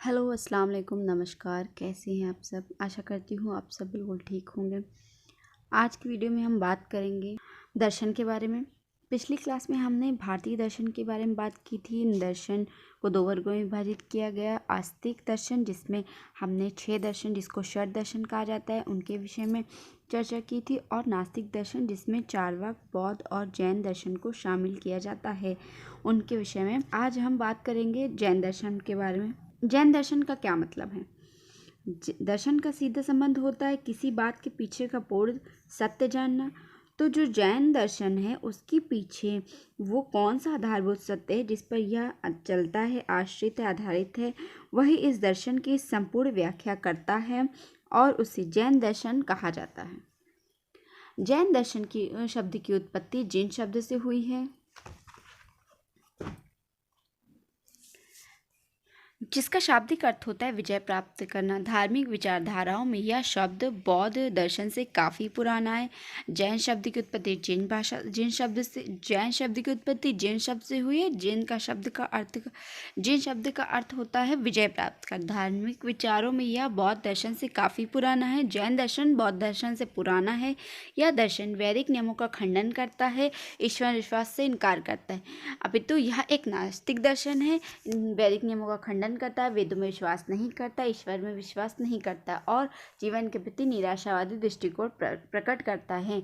Hello अस्सलाम वालेकुम, नमस्कार। कैसे हैं आप सब? आशा करती हूँ आप सब बिल्कुल ठीक होंगे। आज की वीडियो में हम बात करेंगे दर्शन के बारे में। पिछली क्लास में हमने भारतीय दर्शन के बारे में बात की थी। इन दर्शन को दो वर्गों में विभाजित किया गया। आस्तिक दर्शन, जिसमें हमने 6 दर्शन जिसको षट दर्शन कहा जाता है उनके विषय में चर्चा की थी, और नास्तिक दर्शन जिसमें चार्वाक, बौद्ध और जैन दर्शन को शामिल किया जाता है उनके विषय में। आज हम बात करेंगे जैन दर्शन के बारे में। जैन दर्शन का क्या मतलब है? दर्शन का सीधा संबंध होता है किसी बात के पीछे का पूर्ण सत्य जानना। तो जो जैन दर्शन है उसके पीछे वो कौन सा आधारभूत सत्य है जिस पर यह चलता है, आश्रित है, आधारित है, वही इस दर्शन की संपूर्ण व्याख्या करता है और उसे जैन दर्शन कहा जाता है। जैन दर्शन की शब्द की उत्पत्ति जिन शब्द से हुई है, जिसका शाब्दिक अर्थ होता है विजय प्राप्त करना। धार्मिक विचारधाराओं में यह शब्द बौद्ध दर्शन से काफ़ी पुराना है। जैन शब्द की उत्पत्ति जिन शब्द की उत्पत्ति जिन शब्द से हुई है। जिन शब्द का अर्थ होता है विजय प्राप्त कर। धार्मिक विचारों में यह बौद्ध दर्शन से काफ़ी पुराना है। जैन दर्शन बौद्ध दर्शन से पुराना है। यह दर्शन वैदिक नियमों का खंडन करता है, ईश्वर विश्वास से इनकार करता है। अपितु यह एक नास्तिक दर्शन है। वैदिक नियमों का खंडन करता है, वेदों में विश्वास नहीं करता, ईश्वर में विश्वास नहीं करता और जीवन के प्रति निराशावादी दृष्टिकोण प्रकट करता है।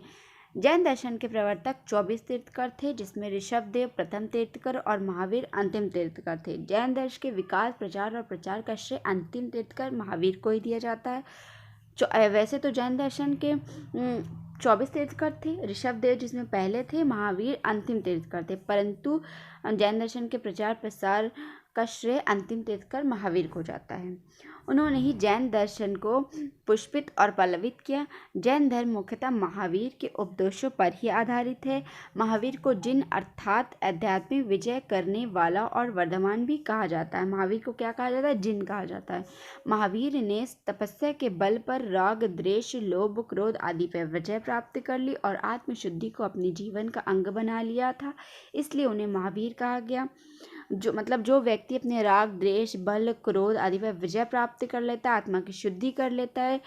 जैन दर्शन के प्रवर्तक 24 तीर्थकर थे, जिसमें ऋषभदेव प्रथम तीर्थकर और महावीर अंतिम तीर्थकर थे। जैन दर्शन के विकास, प्रचार और प्रचार का श्रेय अंतिम तीर्थकर महावीर को ही दिया जाता है। वैसे तो जैन दर्शन के 24 तीर्थकर थे। ऋषभदेव जिसमें पहले थे, महावीर अंतिम तीर्थकर थे, परंतु जैन दर्शन के प्रचार प्रसार का श्रेय अंतिम तीर्थकर महावीर को जाता है। उन्होंने ही जैन दर्शन को पुष्पित और पल्लवित किया। जैन धर्म मुख्यतः महावीर के उपदेशों पर ही आधारित है। महावीर को जिन अर्थात आध्यात्मिक विजय करने वाला और वर्धमान भी कहा जाता है। महावीर को क्या कहा जाता है? जिन कहा जाता है। महावीर ने तपस्या के बल पर राग, द्वेष, लोभ, क्रोध आदि पर विजय प्राप्त कर ली और आत्मशुद्धि को अपने जीवन का अंग बना लिया था, इसलिए उन्हें महावीर कहा गया। जो व्यक्ति अपने राग, द्वेष, बल, क्रोध आदि पर विजय प्राप्त कर लेता है, आत्मा की शुद्धि कर लेता है,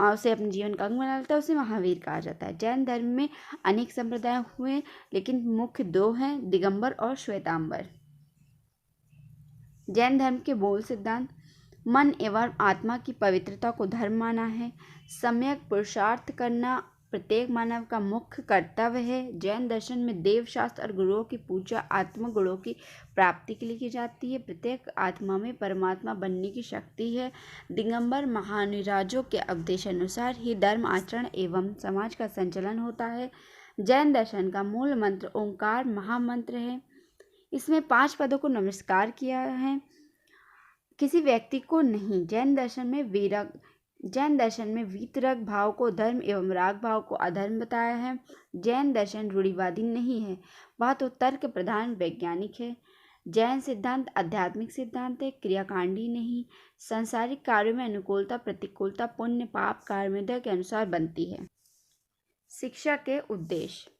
उसे अपने जीवन का अंग बना लेता है, उसे महावीर कहा जाता है। जैन धर्म में अनेक संप्रदाय हुए, लेकिन मुख्य 2 हैं, दिगंबर और श्वेतांबर। जैन धर्म के मूल सिद्धांत: मन एवं आत्मा की पवित्रता को धर्म माना है। सम्यक पुरुषार्थ करना प्रत्येक मानव का मुख्य कर्तव्य है। जैन दर्शन में देव शास्त्र और गुरुओं की पूजा आत्म गुणों की प्राप्ति के लिए की जाती है। प्रत्येक आत्मा में परमात्मा बनने की शक्ति है। दिगंबर महानिराजों के उपदेश अनुसार ही धर्म, आचरण एवं समाज का संचालन होता है। जैन दर्शन का मूल मंत्र ओंकार महामंत्र है। इसमें 5 पदों को नमस्कार किया है, किसी व्यक्ति को नहीं। जैन दर्शन में वीतराग भाव को धर्म एवं राग भाव को अधर्म बताया है। जैन दर्शन रूढ़िवादी नहीं है, वह तो तर्क प्रधान वैज्ञानिक है। जैन सिद्धांत आध्यात्मिक सिद्धांत है, क्रियाकांडी नहीं। सांसारिक कार्यों में अनुकूलता प्रतिकूलता पुण्य पाप कर्मोदय के अनुसार बनती है। शिक्षा के उद्देश्य: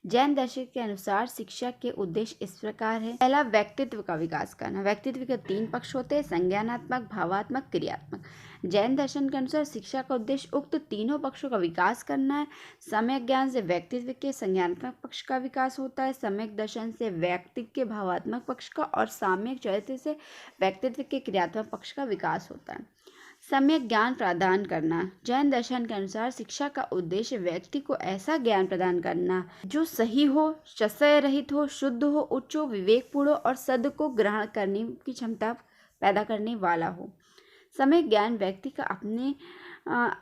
जैन दर्शन के अनुसार शिक्षा के उद्देश्य इस प्रकार है। पहला, व्यक्तित्व का विकास करना। व्यक्तित्व के 3 पक्ष होते हैं, संज्ञानात्मक, भावात्मक, क्रियात्मक। जैन दर्शन के अनुसार शिक्षा का उद्देश्य उक्त तीनों पक्षों का विकास करना है। सम्यक ज्ञान से व्यक्तित्व के संज्ञानात्मक पक्ष का विकास होता है, सम्यक दर्शन से व्यक्तित्व के भावात्मक पक्ष का और सम्यक चरित्र से व्यक्तित्व के क्रियात्मक पक्ष का विकास होता है। सम्यक ज्ञान प्रदान करना: जैन दर्शन के अनुसार शिक्षा का उद्देश्य व्यक्ति को ऐसा ज्ञान प्रदान करना जो सही हो, संशय रहित हो, शुद्ध हो, उच्च हो, विवेकपूर्ण हो और सद को ग्रहण करने की क्षमता पैदा करने वाला हो। सम्यक ज्ञान व्यक्ति का अपने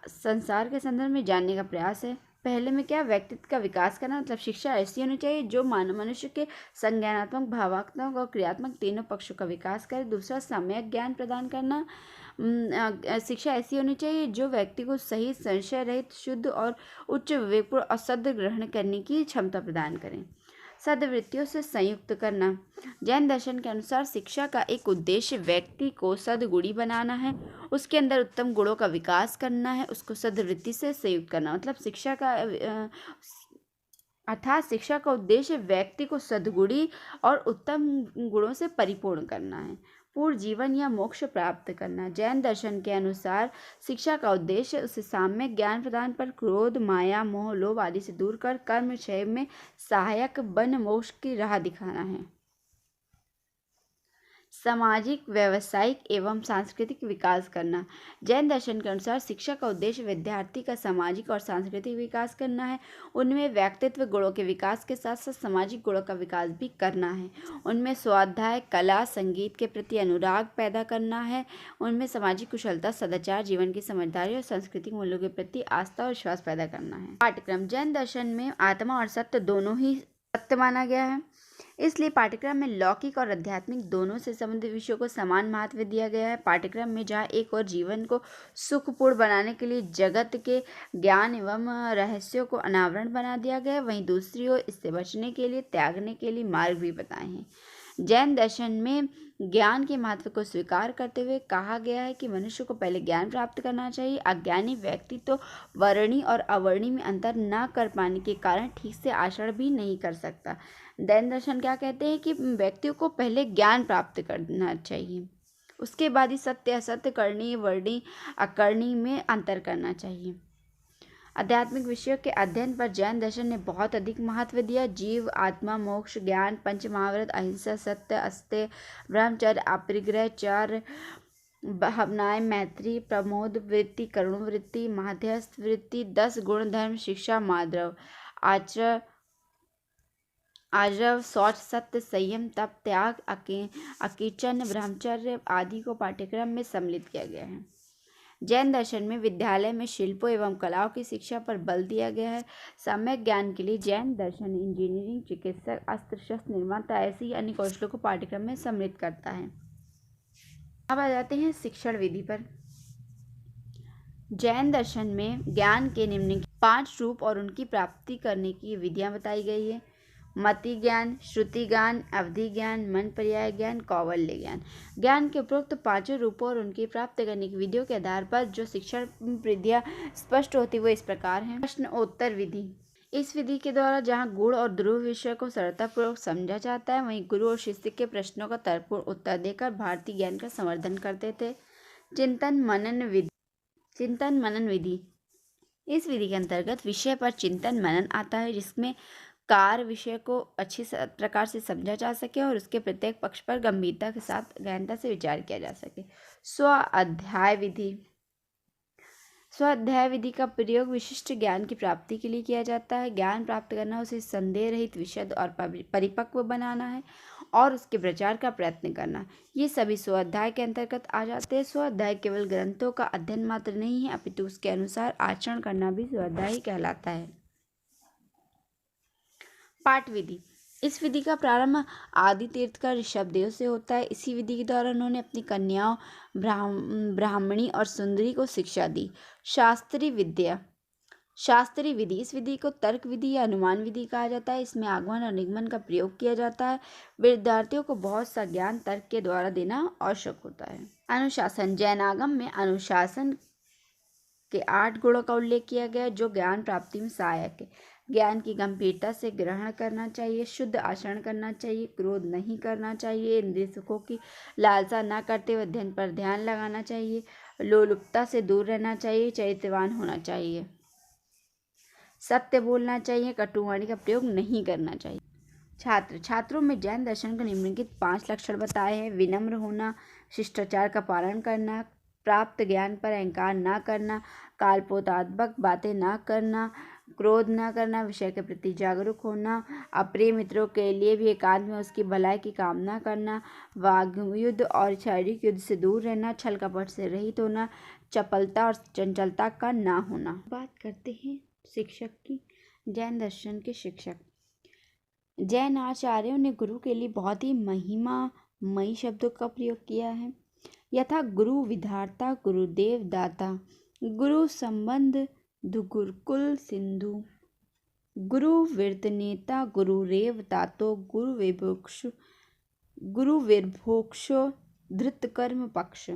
संसार के संदर्भ में जानने का प्रयास है। पहले में क्या, व्यक्तित्व का विकास करना, मतलब शिक्षा ऐसी होनी चाहिए जो मनुष्य के संज्ञानात्मक, भावात्मक और क्रियात्मक तीनों पक्षों का विकास करे। दूसरा, सम्यक ज्ञान प्रदान करना, शिक्षा ऐसी होनी चाहिए जो व्यक्ति को सही, संशय रहित, शुद्ध और उच्च विवेकपूर्ण और सद ग्रहण करने की क्षमता प्रदान करें। सद्वृत्तियों से संयुक्त करना: जैन दर्शन के अनुसार शिक्षा का एक उद्देश्य व्यक्ति को सद्गुणी बनाना है, उसके अंदर उत्तम गुणों का विकास करना है, उसको सद्वृत्ति से संयुक्त करना। मतलब शिक्षा का उद्देश्य व्यक्ति को सद्गुणी और उत्तम गुणों से परिपूर्ण करना है। सुखपूर्ण जीवन या मोक्ष प्राप्त करना। जैन दर्शन के अनुसार शिक्षा का उद्देश्य उसे साम्यक ज्ञान प्रदान पर क्रोध, माया, मोह, लोभ आदि से दूर कर कर्म क्षय में सहायक बन मोक्ष की राह दिखाना है। सामाजिक, व्यावसायिक एवं सांस्कृतिक विकास करना। जैन दर्शन के अनुसार शिक्षा का उद्देश्य विद्यार्थी का सामाजिक और सांस्कृतिक विकास करना है। उनमें व्यक्तित्व गुणों के विकास के साथ साथ सामाजिक गुणों का विकास भी करना है। उनमें स्वाध्याय, कला, संगीत के प्रति अनुराग पैदा करना है। उनमें सामाजिक कुशलता, सदाचार, जीवन की समझदारी और सांस्कृतिक मूल्यों के प्रति आस्था और विश्वास पैदा करना है। पाठ्यक्रम। जैन दर्शन में आत्मा और सत्य दोनों ही सत्य माना गया है, इसलिए पाठ्यक्रम में लौकिक और आध्यात्मिक दोनों से संबंधित विषयों को समान महत्व दिया गया है। पाठ्यक्रम में जहाँ एक और जीवन को सुखपूर्ण बनाने के लिए जगत के ज्ञान एवं रहस्यों को अनावरण बना दिया गया है, वहीं दूसरी ओर इससे बचने के लिए, त्यागने के लिए मार्ग भी बताए हैं। जैन दर्शन में ज्ञान के महत्व को स्वीकार करते हुए कहा गया है कि मनुष्य को पहले ज्ञान प्राप्त करना चाहिए। अज्ञानी व्यक्ति तो वर्णी और अवर्णी में अंतर न कर पाने के कारण ठीक से आचरण भी नहीं कर सकता। जैन दर्शन क्या कहते हैं कि व्यक्तियों को पहले ज्ञान प्राप्त करना चाहिए, उसके बाद ही सत्य असत्य, करणी वर्णी अकरणी में अंतर करना चाहिए। आध्यात्मिक विषयों के अध्ययन पर जैन दर्शन ने बहुत अधिक महत्व दिया। जीव, आत्मा, मोक्ष, ज्ञान, पंच महाव्रत, अहिंसा, सत्य, अस्तेय, ब्रह्मचर्य, अपरिग्रह, चार भावनाएं, मैत्री, प्रमोद वृत्ति, करुण वृत्ति, माध्यस्थ वृत्ति, 10 गुण, धर्म, शिक्षा, माद्रव, आजव, शौच, सत्य, संयम, तप, त्याग, अकिंचन, ब्रह्मचर्य आदि को पाठ्यक्रम में सम्मिलित किया गया है। जैन दर्शन में विद्यालय में शिल्पों एवं कलाओं की शिक्षा पर बल दिया गया है। सम्यक ज्ञान के लिए जैन दर्शन इंजीनियरिंग, चिकित्सक, अस्त्र शस्त्र निर्माता ऐसी अन्य कौशलों को पाठ्यक्रम में सम्मिलित करता है। अब आ जाते हैं शिक्षण विधि पर। जैन दर्शन में ज्ञान के निम्नलिखित 5 रूप और उनकी प्राप्ति करने की विधियां बताई गई है। मति ज्ञान, श्रुति ज्ञान, अवधि ज्ञान, मन पर्याय ज्ञान, कौवल्य ज्ञान। ज्ञान के उपरोक्त 5 रूपों और उनकी प्राप्त करने की विधियों के आधार पर जो शिक्षण विधियां स्पष्ट होती वो इस प्रकार हैं। प्रश्नोत्तर विधि। इस विधि के द्वारा जहाँ गुण और ध्रुव विषय को सरलतापूर्वक समझा जाता है, वहीं गुरु और शिष्य के प्रश्नों का तर्कपूर्ण उत्तर देकर भारतीय ज्ञान का संवर्धन करते थे। चिंतन मनन विधि। इस विधि के अंतर्गत विषय पर चिंतन मनन आता है, जिसमें कार्य विषय को अच्छी प्रकार से समझा जा सके और उसके प्रत्येक पक्ष पर गंभीरता के साथ गहनता से विचार किया जा सके। स्वाध्याय विधि का प्रयोग विशिष्ट ज्ञान की प्राप्ति के लिए किया जाता है। ज्ञान प्राप्त करना, उसे संदेह रहित, विशद और परिपक्व बनाना है और उसके प्रचार का प्रयत्न करना, ये सभी स्वाध्याय के अंतर्गत आ जाते हैं। स्वाध्याय केवल ग्रंथों का अध्ययन मात्र नहीं है, अपितु उसके अनुसार आचरण करना भी स्वाध्याय ही कहलाता है। पाठ विधि। इस विधि का प्रारंभ आदि तीर्थकर ऋषभदेव से होता है। इसी विधि के द्वारा उन्होंने अपनी कन्याओं ब्राह्मणी और सुंदरी को शिक्षा दी। शास्त्रीय विधि। इस विधि को तर्क विधि या अनुमान विधि कहा जाता है। इसमें आगमन और निगमन का प्रयोग किया जाता है। विद्यार्थियों को बहुत सा ज्ञान तर्क के द्वारा देना आवश्यक होता है। अनुशासन। जैन आगम में अनुशासन के 8 गुणों का उल्लेख किया गया है, जो ज्ञान प्राप्ति में सहायक है। ज्ञान की गंभीरता से ग्रहण करना चाहिए, शुद्ध आचरण करना चाहिए, क्रोध नहीं करना चाहिए, इंद्रिय सुखों की लालसा न करते हुए अध्ययन पर ध्यान लगाना चाहिए, लोलुपता से दूर रहना चाहिए, चरित्रवान होना चाहिए, सत्य बोलना चाहिए, कटुवाणी का प्रयोग नहीं करना चाहिए। छात्रों में जैन दर्शन के निम्नलिखित 5 लक्षण बताए हैं। विनम्र होना, शिष्टाचार का पालन करना, प्राप्त ज्ञान पर अहंकार न करना, काल्पनिक बातें न करना, क्रोध न करना, विषय के प्रति जागरूक होना, अप्रिय मित्रों के लिए भी एकांत में उसकी भलाई की कामना करना, वाग्युद्ध और शारीरिक युद्ध से दूर रहना, छल कपट से रहित होना, चपलता और चंचलता का न होना। बात करते हैं शिक्षक की। जैन दर्शन के शिक्षक। जैन आचार्यों ने गुरु के लिए बहुत ही महिमामयी शब्दों का प्रयोग किया है। यथा गुरु विधाता, गुरुदेव दाता, गुरु संबंध गुरुकुल सिंधु, गुरु विरतनेता, गुरुरेव तातो, गुरु विर्भोक्षो धृतकर्म पक्ष।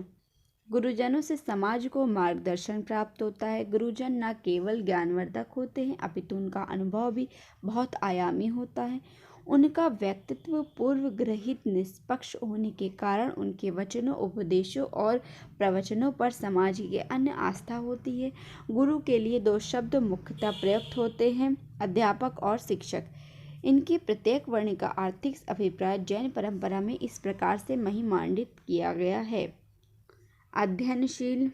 गुरुजनों से समाज को मार्गदर्शन प्राप्त होता है। गुरुजन न केवल ज्ञानवर्धक होते हैं, अपितु उनका अनुभव भी बहुत आयामी होता है। उनका व्यक्तित्व पूर्व ग्रहित निष्पक्ष होने के कारण उनके वचनों, उपदेशों और प्रवचनों पर समाज की अन्य आस्था होती है। गुरु के लिए दो शब्द मुख्यतः प्रयुक्त होते हैं, अध्यापक और शिक्षक। इनके प्रत्येक वर्ण का आर्थिक अभिप्राय जैन परंपरा में इस प्रकार से महिमान्वित किया गया है। अध्ययनशील,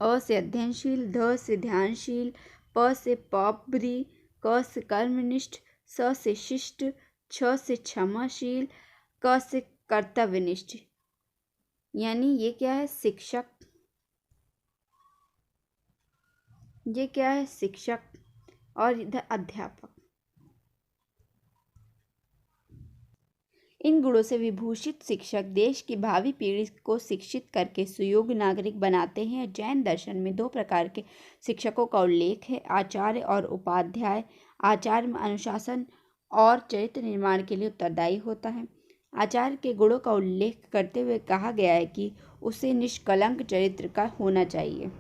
अ से अध्ययनशील, ध से ध्यानशील, प से पौपरी, क से कर्मनिष्ठ, स से शिष्ट, छ से क्षमाशील, क से कर्तव्यनिष्ठ। यानी ये क्या है? शिक्षक। ये क्या है? शिक्षक। और इधर अध्यापक। इन गुणों से विभूषित शिक्षक देश की भावी पीढ़ी को शिक्षित करके सुयोग्य नागरिक बनाते हैं। जैन दर्शन में दो प्रकार के शिक्षकों का उल्लेख है, आचार्य और उपाध्याय। आचार्य में अनुशासन और चरित्र निर्माण के लिए उत्तरदायी होता है। आचार्य के गुणों का उल्लेख करते हुए कहा गया है कि उसे निष्कलंक चरित्र का होना चाहिए,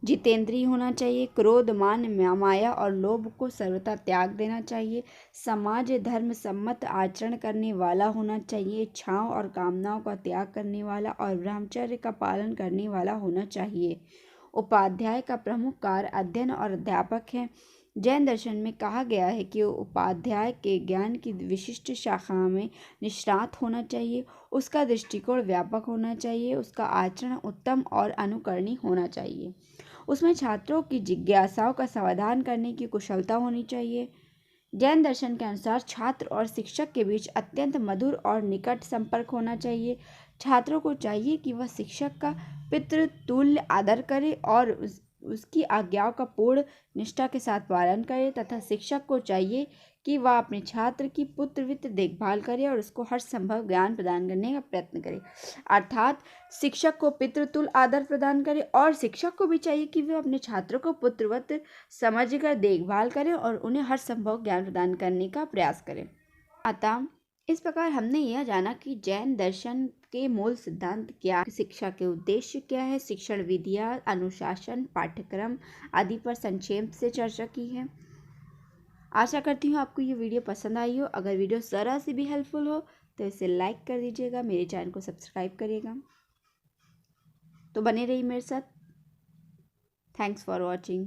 जितेंद्रिय होना चाहिए, क्रोध, मान, माया और लोभ को सर्वथा त्याग देना चाहिए, समाज धर्म सम्मत आचरण करने वाला होना चाहिए, इच्छाओं और कामनाओं का त्याग करने वाला और ब्रह्मचर्य का पालन करने वाला होना चाहिए। उपाध्याय का प्रमुख कार्य अध्ययन और अध्यापक है। जैन दर्शन में कहा गया है कि उपाध्याय के ज्ञान की विशिष्ट शाखा में निष्णात होना चाहिए, उसका दृष्टिकोण व्यापक होना चाहिए, उसका आचरण उत्तम और अनुकरणीय होना चाहिए, उसमें छात्रों की जिज्ञासाओं का समाधान करने की कुशलता होनी चाहिए। जैन दर्शन के अनुसार छात्र और शिक्षक के बीच अत्यंत मधुर और निकट संपर्क होना चाहिए। छात्रों को चाहिए कि वह शिक्षक का पितृतुल्य आदर करे और उसकी आज्ञाओं का पूर्ण निष्ठा के साथ पालन करे, तथा शिक्षक को चाहिए कि वह अपने छात्र की पुत्रवत देखभाल करे और उसको हर संभव ज्ञान प्रदान करने का प्रयत्न करे। अर्थात शिक्षक को पितृतुल्य आदर प्रदान करे और शिक्षक को भी चाहिए कि वह अपने छात्रों को पुत्रवत समझकर देखभाल करे और उन्हें हर संभव ज्ञान प्रदान करने का प्रयास करें। अतः इस प्रकार हमने यह जाना कि जैन दर्शन के मूल सिद्धांत क्या है, शिक्षा के उद्देश्य क्या है, शिक्षण विधियाँ, अनुशासन, पाठ्यक्रम आदि पर संक्षेप से चर्चा की है। आशा करती हूँ आपको ये वीडियो पसंद आई हो। अगर वीडियो ज़रा सी भी हेल्पफुल हो तो इसे लाइक कर दीजिएगा, मेरे चैनल को सब्सक्राइब करिएगा। तो बने रहिए मेरे साथ। Thanks for watching.